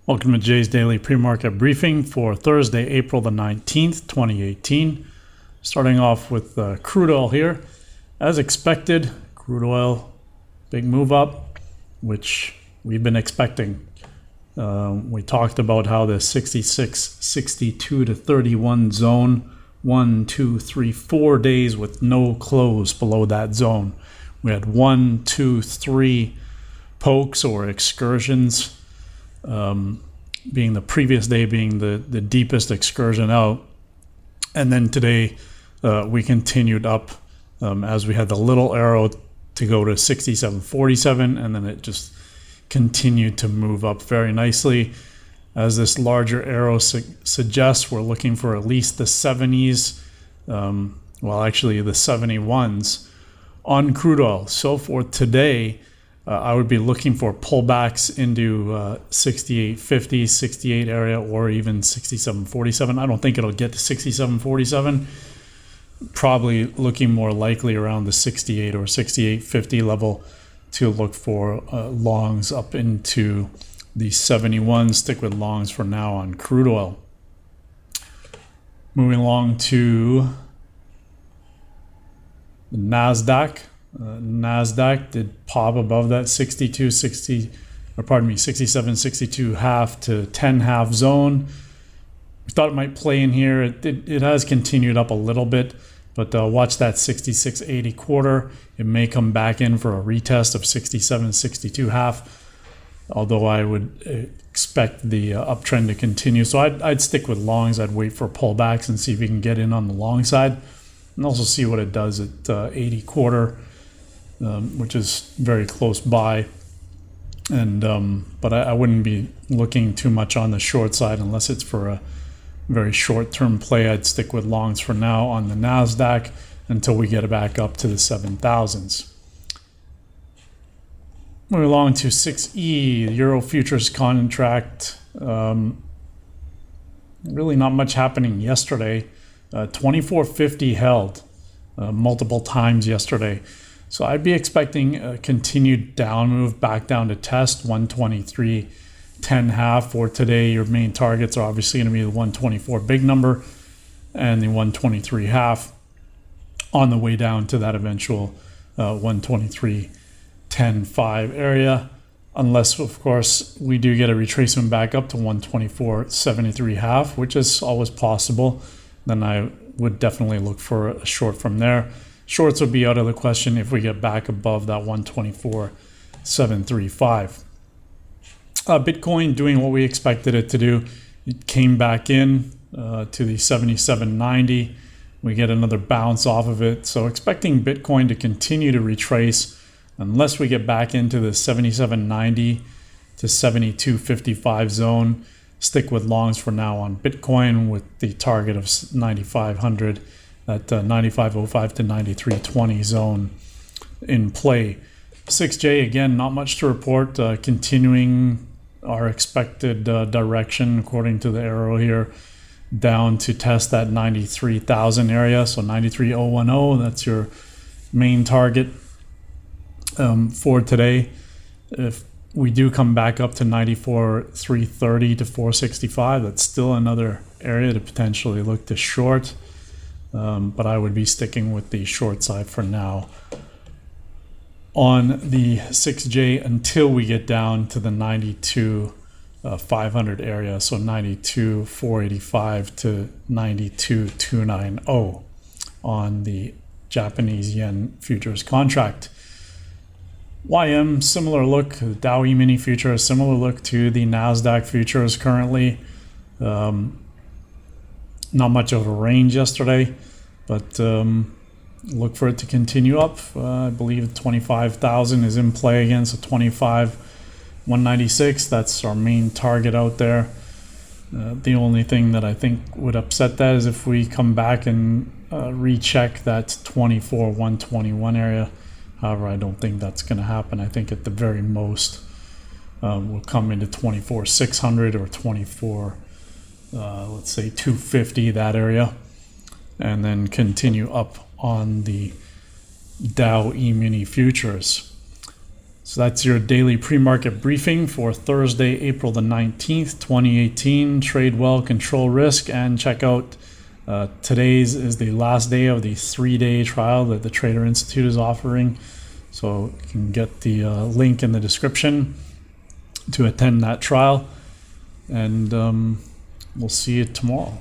Welcome to Jay's Daily Pre-Market Briefing for Thursday, April the 19th, 2018. Starting off with crude oil here. As expected, crude oil, big move up, which we've been expecting. We talked about how the 66, 62 to 31 zone, 1, 2, 3, 4 days with no close below that zone. We had 1, 2, 3 pokes or excursions, being the previous day being the deepest excursion out. And then today we continued up as we had the little arrow to go to 67.47, and then it just continued to move up very nicely. As this larger arrow suggests, we're looking for at least the 70s, well actually the 71s on crude oil. So for today, I would be looking for pullbacks into 68.50, 68 area, or even 67.47. I don't think it'll get to 67.47. Probably looking more likely around the 68 or 68.50 level to look for longs up into the 71. Stick with longs for now on crude oil. Moving along to the Nasdaq. Nasdaq did pop above that 67, 62 half to 10 half zone. We thought it might play in here. It has continued up a little bit, but watch that 66.80 quarter. It may come back in for a retest of 67, 62 half, although I would expect the uptrend to continue. So I'd stick with longs. I'd wait for pullbacks and see if we can get in on the long side, and also see what it does at 80 quarter. Which is very close by, and but I wouldn't be looking too much on the short side unless it's for a very short-term play. I'd stick with longs for now on the Nasdaq until we get it back up to the 7,000s. Moving along to 6E, the Euro futures contract. Really not much happening yesterday. 24.50 held multiple times yesterday. So I'd be expecting a continued down move back down to test 123.10 half. For today, your main targets are obviously going to be the 124 big number and the 123 half on the way down to that eventual 123.10.5 area. Unless, of course, we do get a retracement back up to 124.73 half, which is always possible. Then I would definitely look for a short from there. Shorts would be out of the question if we get back above that 124.735. Bitcoin doing what we expected it to do. It came back in to the 77.90. We get another bounce off of it. So expecting Bitcoin to continue to retrace unless we get back into the 77.90 to 72.55 zone. Stick with longs for now on Bitcoin with the target of 9,500. That 95.05 to 93.20 zone in play. 6J, again, not much to report. Continuing our expected direction according to the arrow here down to test that 93,000 area. So 93.010, that's your main target for today. If we do come back up to 94.330 to 465, that's still another area to potentially look to short. But I would be sticking with the short side for now on the 6J until we get down to the 92,500 area. So 92,485 to 92,290 on the Japanese yen futures contract. YM, similar look. The Dow E-mini future, similar look to the Nasdaq futures currently. Not much of a range yesterday, but look for it to continue up. I believe 25,000 is in play again, so 25,196, that's our main target out there. The only thing that I think would upset that is if we come back and recheck that 24,121 area. However, I don't think that's going to happen. I think at the very most we'll come into 24,600 or 24, let's say 250, that area, and then continue up on the Dow E-mini futures. So that's your daily pre-market briefing for Thursday, April the 19th, 2018. Trade well, control risk, and check out today's is the last day of the 3-day trial that the Trader Institute is offering. So you can get the link in the description to attend that trial. And we'll see you tomorrow.